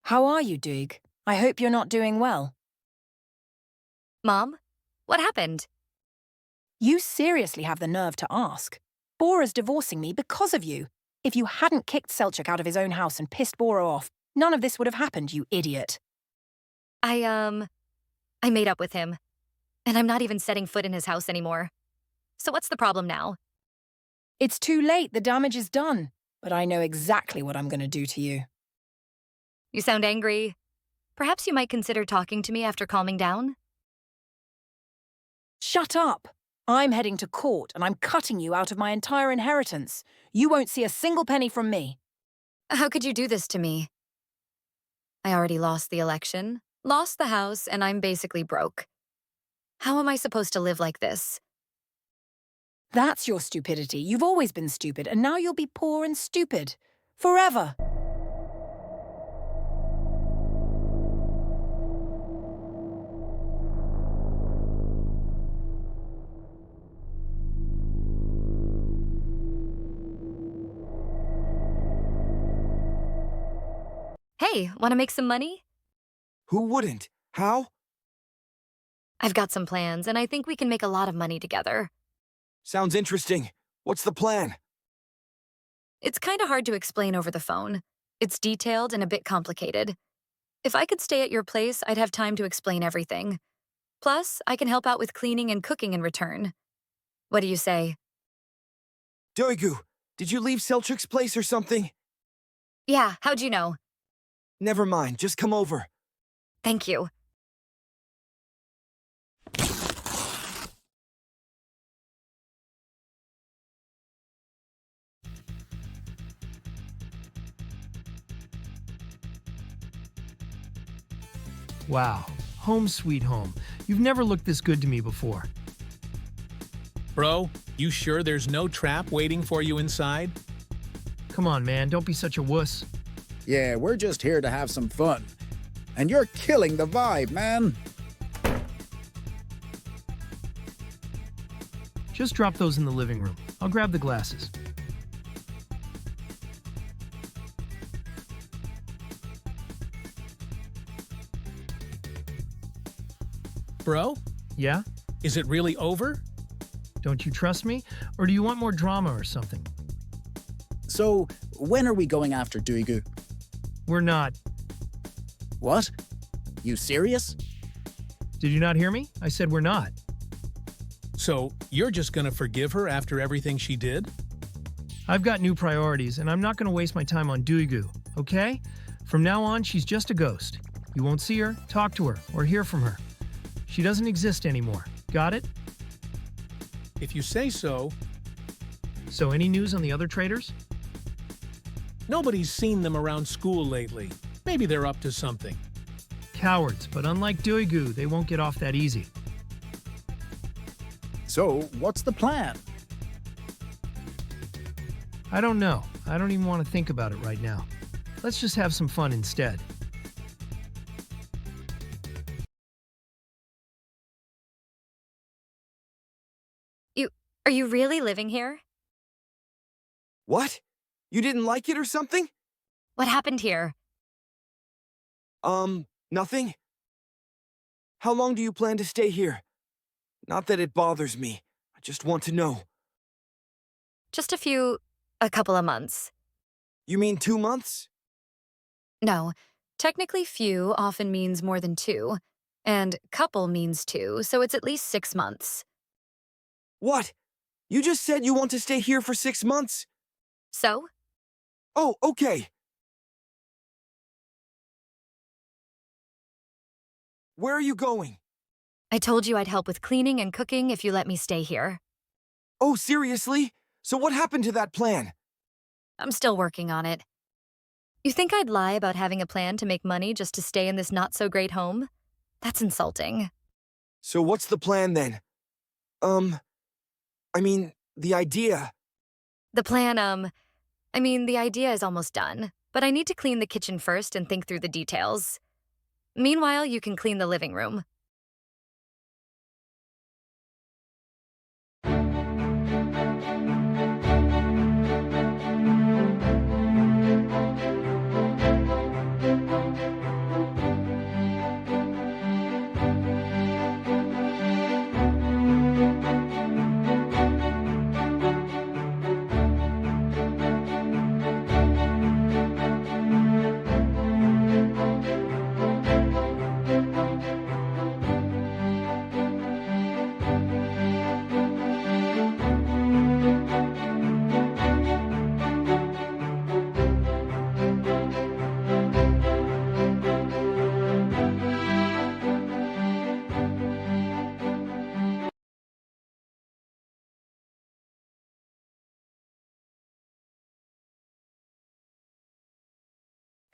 How are you, Duygu? I hope you're not doing well. Mom, what happened? You seriously have the nerve to ask. Bora's divorcing me because of you. If you hadn't kicked Selçuk out of his own house and pissed Bora off, none of this would have happened, you idiot. I made up with him. And I'm not even setting foot in his house anymore. So what's the problem now? It's too late, the damage is done. But I know exactly what I'm going to do to you. You sound angry. Perhaps you might consider talking to me after calming down? Shut up! I'm heading to court and I'm cutting you out of my entire inheritance. You won't see a single penny from me. How could you do this to me? I already lost the election, lost the house, and I'm basically broke. How am I supposed to live like this? That's your stupidity. You've always been stupid, and now you'll be poor and stupid. Forever. Hey, want to make some money? Who wouldn't? How? I've got some plans, and I think we can make a lot of money together. Sounds interesting. What's the plan? It's kind of hard to explain over the phone. It's detailed and a bit complicated. If I could stay at your place, I'd have time to explain everything. Plus, I can help out with cleaning and cooking in return. What do you say? Duygu, did you leave Selçuk's place or something? Yeah, how'd you know? Never mind, just come over. Thank you. Wow, home sweet home. You've never looked this good to me before. Bro, you sure there's no trap waiting for you inside? Come on, man, don't be such a wuss. Yeah, we're just here to have some fun. And you're killing the vibe, man. Just drop those in the living room. I'll grab the glasses. Bro, Yeah? is it really over? Don't you trust me? Or do you want more drama or something? So, when are we going after Duygu? We're not. What? You serious? Did you not hear me? I said we're not. So, you're just gonna forgive her after everything she did? I've got new priorities, and I'm not going to waste my time on Duygu, okay? From now on, she's just a ghost. You won't see her, talk to her, or hear from her. She doesn't exist anymore. Got it? If you say so. So any news on the other traders? Nobody's seen them around school lately. Maybe they're up to something. Cowards, but unlike Duygu, they won't get off that easy. So, what's the plan? I don't know. I don't even want to think about it right now. Let's just have some fun instead. Are you really living here? What? You didn't like it or something? What happened here? Nothing. How long do you plan to stay here? Not that it bothers me. I just want to know. Just a couple of months. You mean 2 months? No, technically few often means more than 2, and couple means 2, so it's at least 6 months. What? You just said you want to stay here for 6 months? So? Oh, okay. Where are you going? I told you I'd help with cleaning and cooking if you let me stay here. Oh, seriously? So what happened to that plan? I'm still working on it. You think I'd lie about having a plan to make money just to stay in this not-so-great home? That's insulting. So what's the plan then? I mean, the idea. The idea is almost done, but I need to clean the kitchen first and think through the details. Meanwhile, you can clean the living room.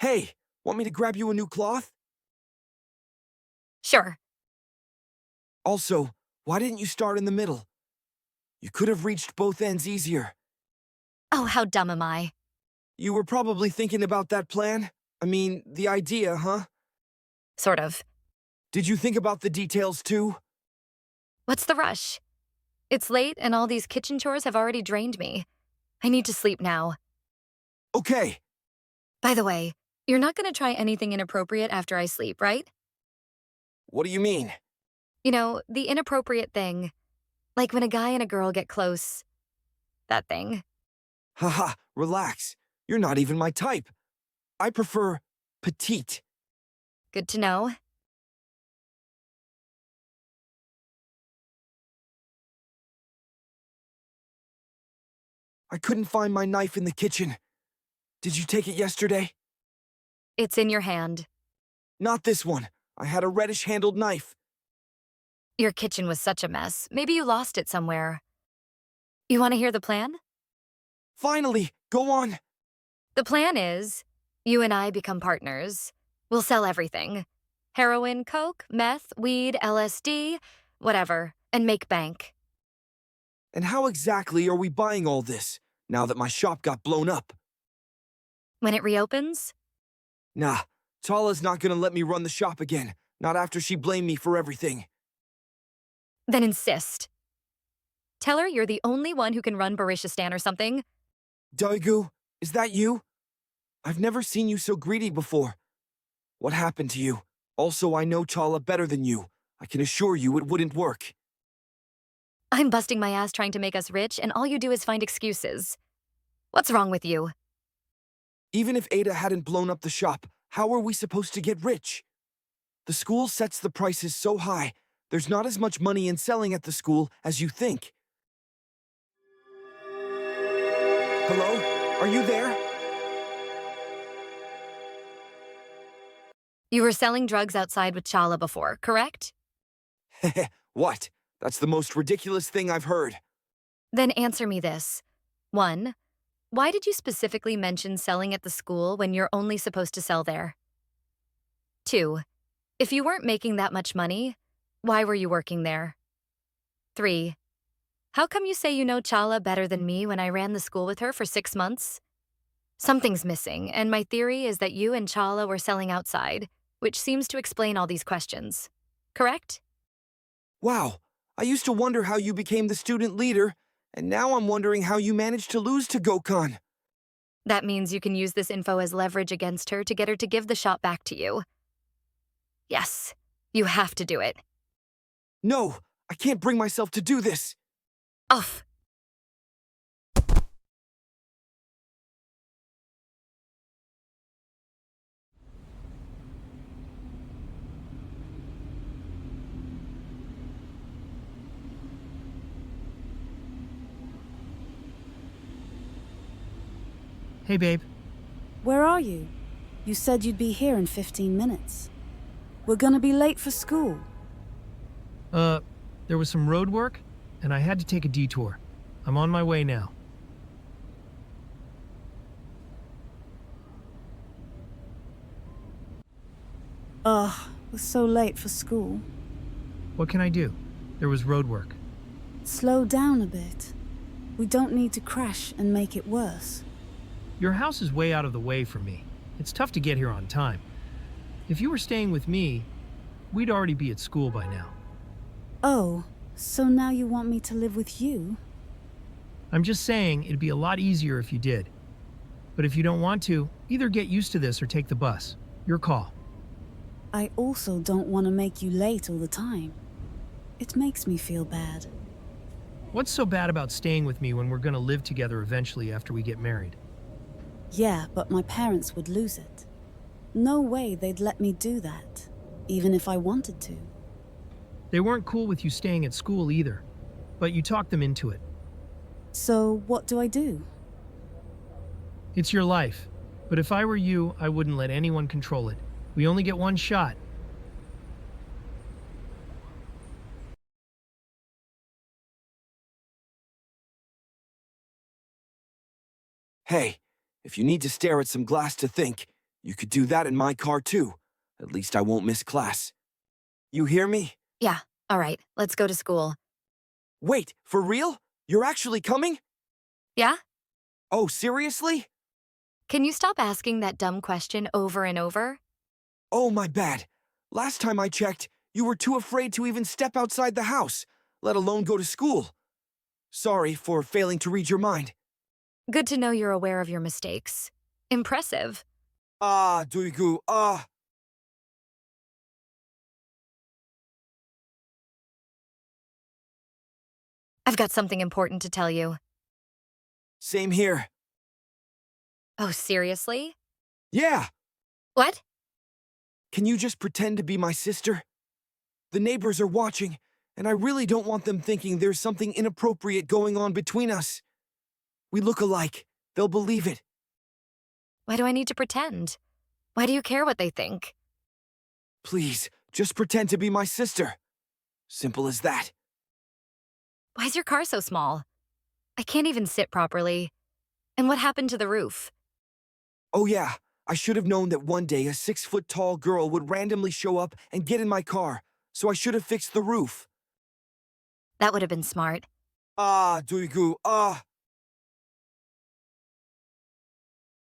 Hey, want me to grab you a new cloth? Sure. Also, why didn't you start in the middle? You could have reached both ends easier. Oh, how dumb am I? You were probably thinking about that plan? I mean, the idea, huh? Sort of. Did you think about the details too? What's the rush? It's late and all these kitchen chores have already drained me. I need to sleep now. Okay. By the way, you're not going to try anything inappropriate after I sleep, right? What do you mean? You know, the inappropriate thing. Like when a guy and a girl get close. That thing. Haha, relax. You're not even my type. I prefer petite. Good to know. I couldn't find my knife in the kitchen. Did you take it yesterday? It's in your hand. Not this one. I had a reddish-handled knife. Your kitchen was such a mess. Maybe you lost it somewhere. You want to hear the plan? Finally, go on. The plan is, you and I become partners. We'll sell everything. Heroin, coke, meth, weed, LSD, whatever, and make bank. And how exactly are we buying all this, now that my shop got blown up? When it reopens, Nah, Tala's not gonna let me run the shop again, not after she blamed me for everything. then insist. Tell her you're the only one who can run Barishistan or something. Duygu, is that you? I've never seen you so greedy before. What happened to you? Also, I know Tala better than you. I can assure you it wouldn't work. I'm busting my ass trying to make us rich, and all you do is find excuses. What's wrong with you? Even if Ada hadn't blown up the shop, how are we supposed to get rich? The school sets the prices so high, there's not as much money in selling at the school as you think. Hello? Are you there? You were selling drugs outside with Chala before, correct? What? That's the most ridiculous thing I've heard. Then answer me this. 1. Why did you specifically mention selling at the school when you're only supposed to sell there? 2. If you weren't making that much money, why were you working there? 3. How come you say you know Chala better than me when I ran the school with her for 6 months? Something's missing, and my theory is that you and Chala were selling outside, which seems to explain all these questions. Correct? Wow, I used to wonder how you became the student leader, and now I'm wondering how you managed to lose to Gokhan. That means you can use this info as leverage against her to get her to give the shop back to you. Yes, you have to do it. No, I can't bring myself to do this. Off. Hey, babe. Where are you? You said you'd be here in 15 minutes. We're gonna be late for school. There was some road work, and I had to take a detour. I'm on my way now. Ugh, we're so late for school. What can I do? There was road work. Slow down a bit. We don't need to crash and make it worse. Your house is way out of the way for me. It's tough to get here on time. If you were staying with me, we'd already be at school by now. Oh, so now you want me to live with you? I'm just saying it'd be a lot easier if you did. But if you don't want to, either get used to this or take the bus. Your call. I also don't want to make you late all the time. It makes me feel bad. What's so bad about staying with me when we're gonna live together eventually after we get married? Yeah, but my parents would lose it. No way they'd let me do that, even if I wanted to. They weren't cool with you staying at school either, but you talked them into it. So what do I do? It's your life, but if I were you, I wouldn't let anyone control it. We only get one shot. Hey, if you need to stare at some glass to think, You could do that in my car too. At least I won't miss class. You hear me? Yeah, all right, let's go to school. Wait, for real? You're actually coming? Yeah? Oh, seriously? Can you stop asking that dumb question over and over? Oh, my bad. Last time I checked, you were too afraid to even step outside the house, let alone go to school. Sorry for failing to read your mind. Good to know you're aware of your mistakes. Impressive. Ah, Duygu, ah. I've got something important to tell you. Same here. Oh, seriously? Yeah! What? Can you just pretend to be my sister? The neighbors are watching, and I really don't want them thinking there's something inappropriate going on between us. We look alike. They'll believe it. Why do I need to pretend? Why do you care what they think? Please, just pretend to be my sister. Simple as that. Why's your car so small? I can't even sit properly. And what happened to the roof? Oh yeah, I should have known that one day a 6-foot-tall girl would randomly show up and get in my car, so I should have fixed the roof. That would have been smart. Ah, Duygu, ah.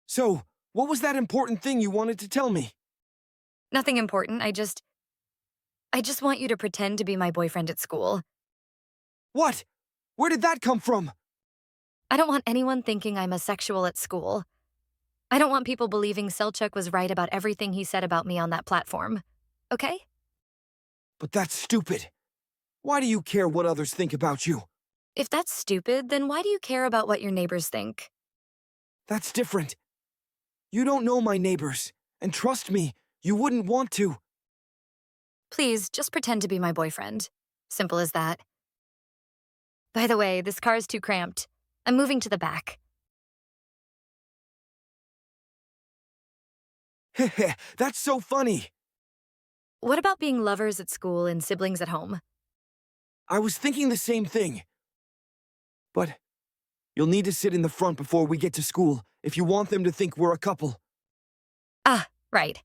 So, what was that important thing you wanted to tell me? Nothing important, I just want you to pretend to be my boyfriend at school. What? Where did that come from? I don't want anyone thinking I'm asexual at school. I don't want people believing Selchuk was right about everything he said about me on that platform. Okay? But that's stupid. Why do you care what others think about you? If that's stupid, then why do you care about what your neighbors think? That's different. You don't know my neighbors, and trust me, you wouldn't want to. Please, just pretend to be my boyfriend. Simple as that. By the way, this car is too cramped. I'm moving to the back. Heh, that's so funny. What about being lovers at school and siblings at home? I was thinking the same thing. But you'll need to sit in the front before we get to school if you want them to think we're a couple. Ah, right.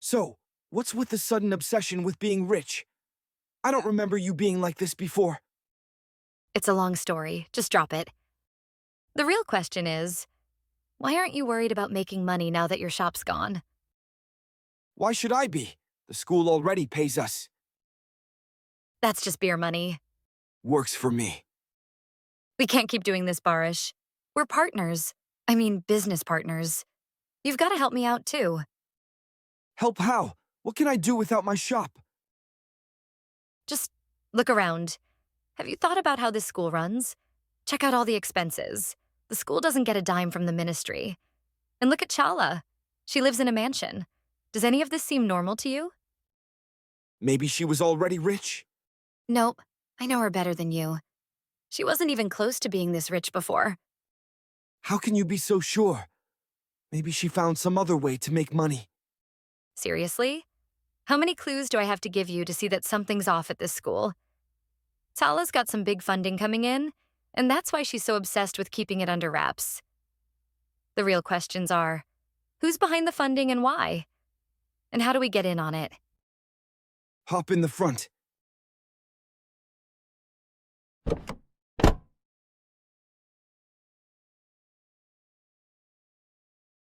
So, what's with the sudden obsession with being rich? I don't remember you being like this before. It's a long story. Just drop it. The real question is, why aren't you worried about making money now that your shop's gone? Why should I be? The school already pays us. That's just beer money. Works for me. We can't keep doing this, Barish. We're partners. I mean, business partners. You've got to help me out, too. Help how? What can I do without my shop? Just look around. Have you thought about how this school runs? Check out all the expenses. The school doesn't get a dime from the ministry. And look at Cagla. She lives in a mansion. Does any of this seem normal to you? Maybe she was already rich? Nope. I know her better than you. She wasn't even close to being this rich before. How can you be so sure? Maybe she found some other way to make money. Seriously? How many clues do I have to give you to see that something's off at this school? Tala's got some big funding coming in, and that's why she's so obsessed with keeping it under wraps. The real questions are, who's behind the funding and why? And how do we get in on it? Hop in the front.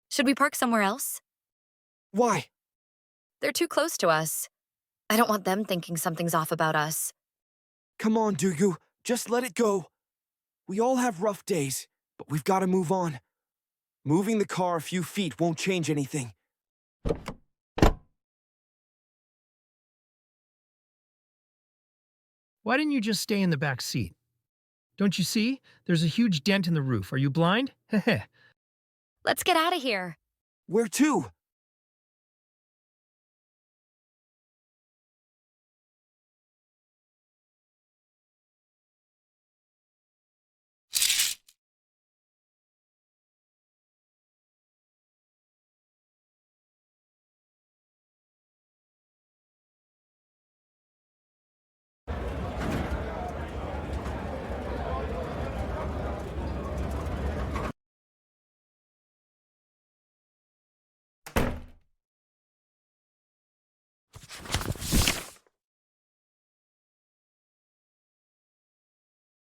Should we park somewhere else? Why? They're too close to us. I don't want them thinking something's off about us. Come on, Duygu. Just let it go. We all have rough days, but we've got to move on. Moving the car a few feet won't change anything. Why didn't you just stay in the back seat? Don't you see? There's a huge dent in the roof. Are you blind? Heh. Let's get out of here. Where to?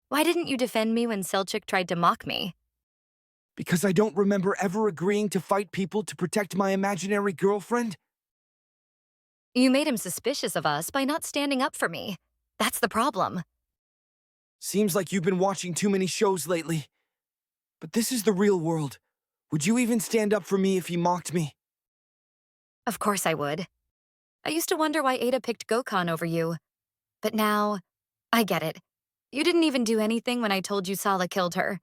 Why didn't you defend me when Selchuk tried to mock me? Because I don't remember ever agreeing to fight people to protect my imaginary girlfriend? You made him suspicious of us by not standing up for me. That's the problem. Seems like you've been watching too many shows lately. But this is the real world. Would you even stand up for me if he mocked me? Of course I would. I used to wonder why Ada picked Gokhan over you. But now, I get it. You didn't even do anything when I told you Sala killed her.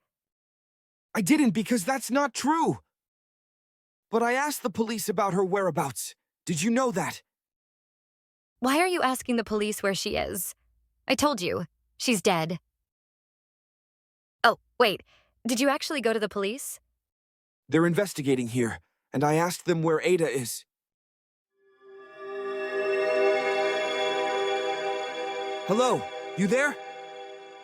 I didn't because that's not true. But I asked the police about her whereabouts. Did you know that? Why are you asking the police where she is? I told you, she's dead. Oh, wait. Did you actually go to the police? They're investigating here, and I asked them where Ada is. Hello, you there?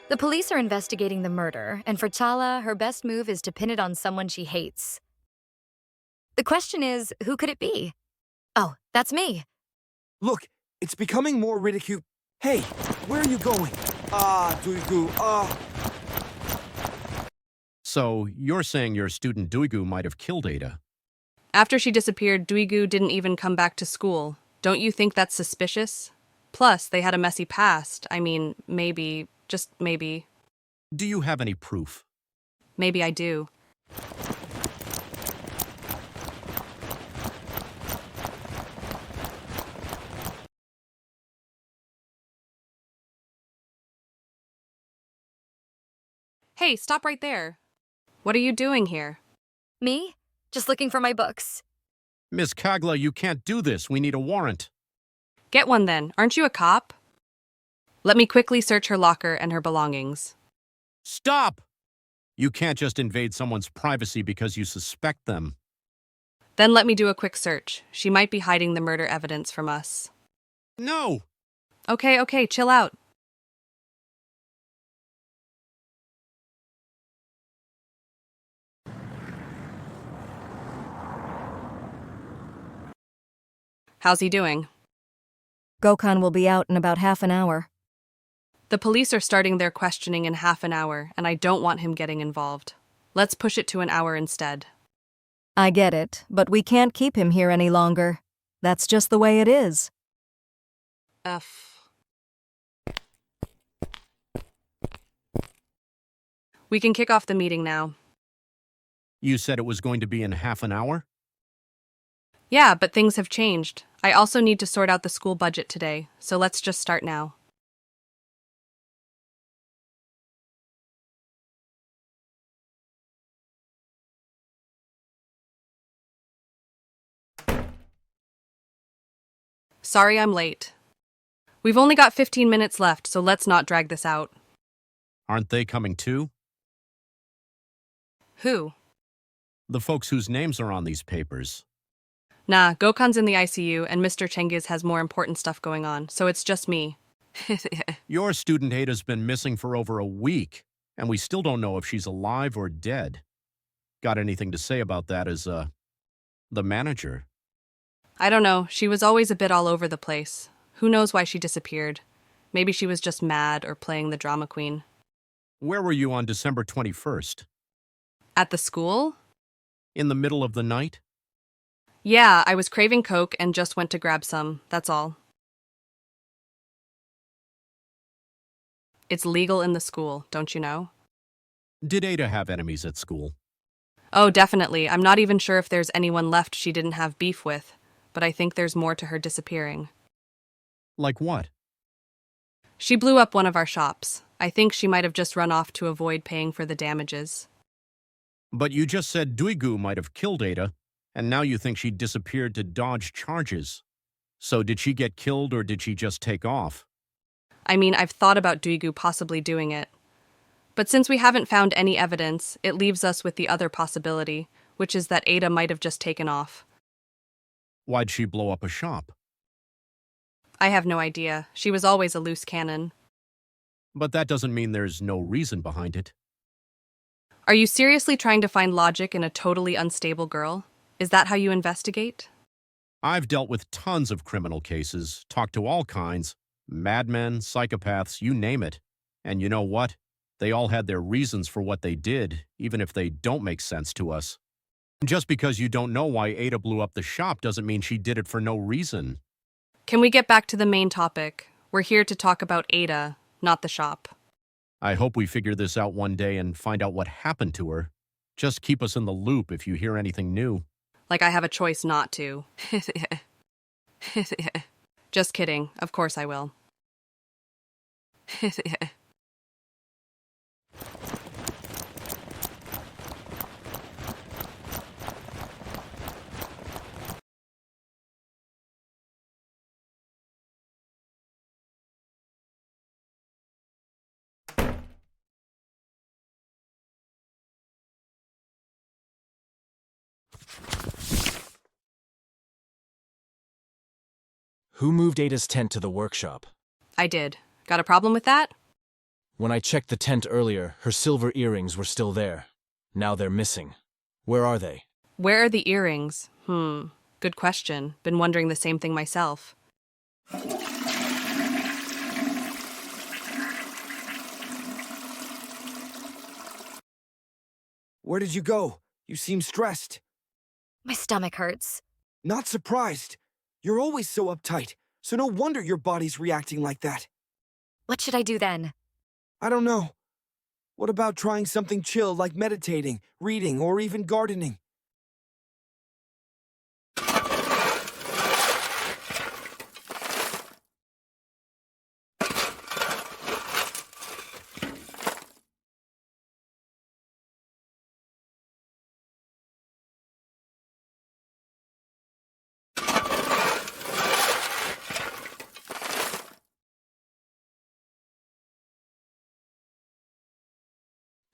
The police are investigating the murder, and for Cagla, her best move is to pin it on someone she hates. The question is, who could it be? Oh, that's me. Look, it's becoming more ridicule. Hey, where are you going? Duygu, So, you're saying your student Duygu might have killed Ada? After she disappeared, Duygu didn't even come back to school. Don't you think that's suspicious? Plus, they had a messy past. I mean, maybe, just maybe. Do you have any proof? Maybe I do. Hey, stop right there. What are you doing here? Me? Just looking for my books. Miss Cagla, you can't do this. We need a warrant. Get one then. Aren't you a cop? Let me quickly search her locker and her belongings. Stop! You can't just invade someone's privacy because you suspect them. Then let me do a quick search. She might be hiding the murder evidence from us. No! Okay, chill out. How's he doing? Gokhan will be out in about half an hour. The police are starting their questioning in half an hour, and I don't want him getting involved. Let's push it to an hour instead. I get it, but we can't keep him here any longer. That's just the way it is. We can kick off the meeting now. You said it was going to be in half an hour? Yeah, but things have changed. I also need to sort out the school budget today, so let's just start now. Sorry I'm late. We've only got 15 minutes left, so let's not drag this out. Aren't they coming too? Who? The folks whose names are on these papers. Nah, Gokhan's in the ICU, and Mr. Chengiz has more important stuff going on, so it's just me. Your student Ada's been missing for over a week, and we still don't know if she's alive or dead. Got anything to say about that as, the manager? I don't know, she was always a bit all over the place. Who knows why she disappeared? Maybe she was just mad or playing the drama queen. Where were you on December 21st? At the school? In the middle of the night? Yeah, I was craving Coke and just went to grab some, that's all. It's legal in the school, don't you know? Did Ada have enemies at school? Oh, definitely. I'm not even sure if there's anyone left she didn't have beef with, but I think there's more to her disappearing. Like what? She blew up one of our shops. I think she might have just run off to avoid paying for the damages. But you just said Duygu might have killed Ada, and now you think she disappeared to dodge charges. So did she get killed or did she just take off? I mean, I've thought about Duygu possibly doing it. But since we haven't found any evidence, it leaves us with the other possibility, which is that Ada might have just taken off. Why'd she blow up a shop? I have no idea. She was always a loose cannon. But that doesn't mean there's no reason behind it. Are you seriously trying to find logic in a totally unstable girl? Is that how you investigate? I've dealt with tons of criminal cases, talked to all kinds, madmen, psychopaths, you name it. And you know what? They all had their reasons for what they did, even if they don't make sense to us. Just because you don't know why Ada blew up the shop doesn't mean she did it for no reason. Can we get back to the main topic? We're here to talk about Ada, not the shop. I hope we figure this out one day and find out what happened to her. Just keep us in the loop if you hear anything new. Like I have a choice not to. Just kidding. Of course I will. Who moved Ada's tent to the workshop? I did. Got a problem with that? When I checked the tent earlier, her silver earrings were still there. Now they're missing. Where are they? Where are the earrings? Good question. Been wondering the same thing myself. Where did you go? You seem stressed. My stomach hurts. Not surprised. You're always so uptight, so no wonder your body's reacting like that. What should I do then? I don't know. What about trying something chill like meditating, reading, or even gardening?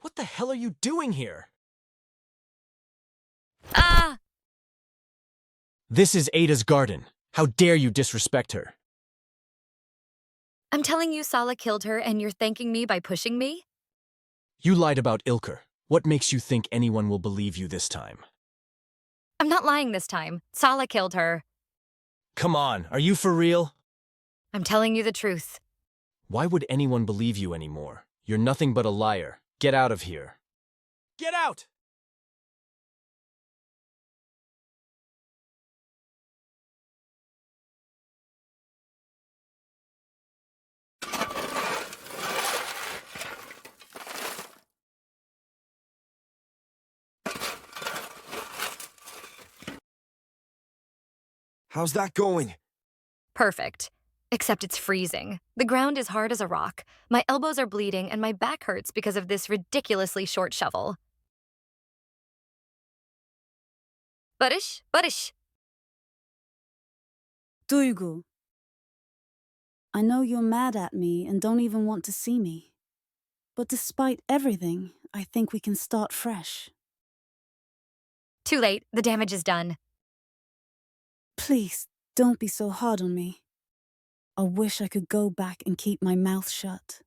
What the hell are you doing here? Ah! This is Ada's garden. How dare you disrespect her? I'm telling you Sala killed her and you're thanking me by pushing me? You lied about Ilker. What makes you think anyone will believe you this time? I'm not lying this time. Sala killed her. Come on, are you for real? I'm telling you the truth. Why would anyone believe you anymore? You're nothing but a liar. Get out of here. Get out! How's that going? Perfect. Except it's freezing. The ground is hard as a rock. My elbows are bleeding and my back hurts because of this ridiculously short shovel. Barış, Barış. Duygu. I know you're mad at me and don't even want to see me. But despite everything, I think we can start fresh. Too late. The damage is done. Please, don't be so hard on me. I wish I could go back and keep my mouth shut.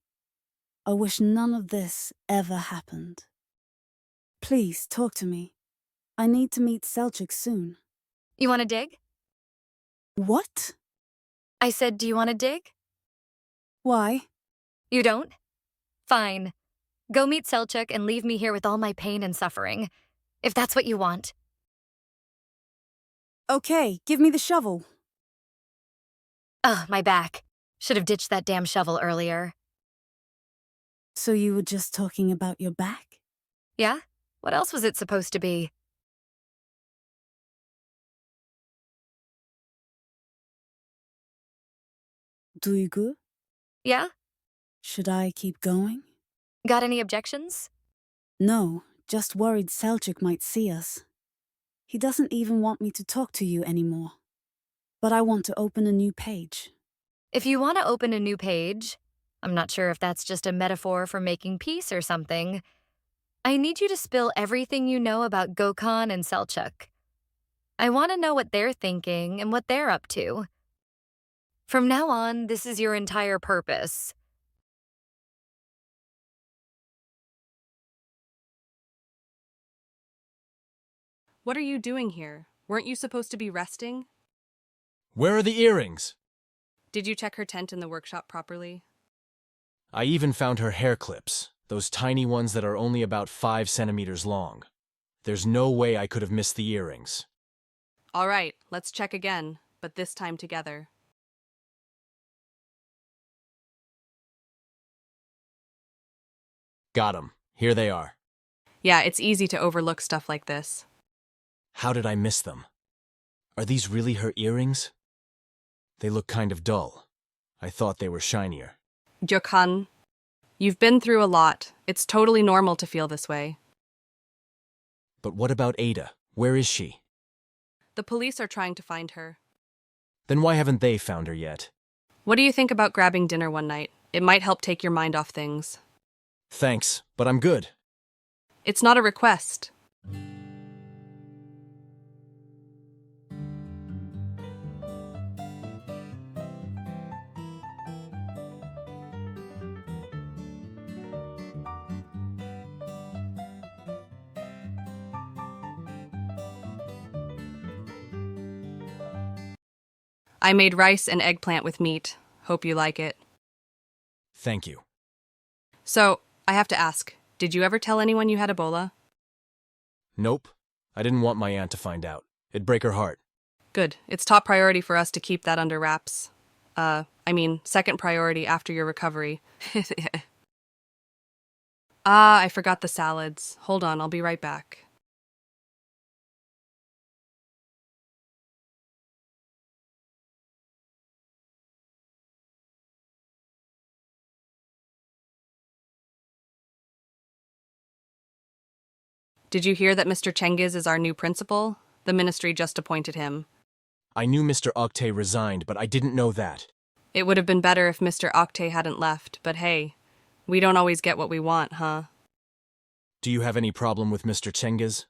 I wish none of this ever happened. Please, talk to me. I need to meet Selçuk soon. You want to dig? What? I said, do you want to dig? Why? You don't? Fine. Go meet Selçuk and leave me here with all my pain and suffering. If that's what you want. Okay, give me the shovel. Ugh, my back. Should have ditched that damn shovel earlier. So you were just talking about your back? Yeah? What else was it supposed to be? Duygu? Yeah? Should I keep going? Got any objections? No, just worried Selçuk might see us. He doesn't even want me to talk to you anymore. But I want to open a new page. If you want to open a new page, I'm not sure if that's just a metaphor for making peace or something. I need you to spill everything you know about Gokhan and Selçuk. I want to know what they're thinking and what they're up to. From now on, this is your entire purpose. What are you doing here? Weren't you supposed to be resting? Where are the earrings? Did you check her tent in the workshop properly? I even found her hair clips. Those tiny ones that are only about 5 centimeters long. There's no way I could have missed the earrings. All right, let's check again, but this time together. Got 'em. Here they are. Yeah, it's easy to overlook stuff like this. How did I miss them? Are these really her earrings? They look kind of dull. I thought they were shinier. Gokhan, you've been through a lot. It's totally normal to feel this way. But what about Ada? Where is she? The police are trying to find her. Then why haven't they found her yet? What do you think about grabbing dinner one night? It might help take your mind off things. Thanks, but I'm good. It's not a request. I made rice and eggplant with meat. Hope you like it. Thank you. So, I have to ask, did you ever tell anyone you had Ebola? Nope. I didn't want my aunt to find out. It'd break her heart. Good. It's top priority for us to keep that under wraps. Second priority after your recovery. I forgot the salads. Hold on, I'll be right back. Did you hear that Mr. Cengiz is our new principal? The ministry just appointed him. I knew Mr. Oktay resigned, but I didn't know that. It would have been better if Mr. Oktay hadn't left, but hey, we don't always get what we want, huh? Do you have any problem with Mr. Cengiz?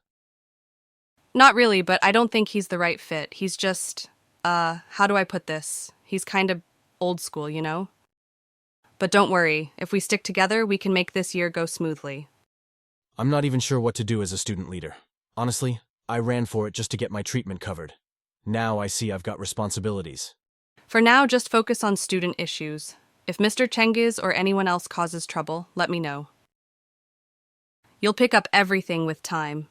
Not really, but I don't think he's the right fit. He's just, how do I put this? He's kind of old school, you know? But don't worry, if we stick together, we can make this year go smoothly. I'm not even sure what to do as a student leader. Honestly, I ran for it just to get my treatment covered. Now I see I've got responsibilities. For now, just focus on student issues. If Mr. Cengiz or anyone else causes trouble, let me know. You'll pick up everything with time.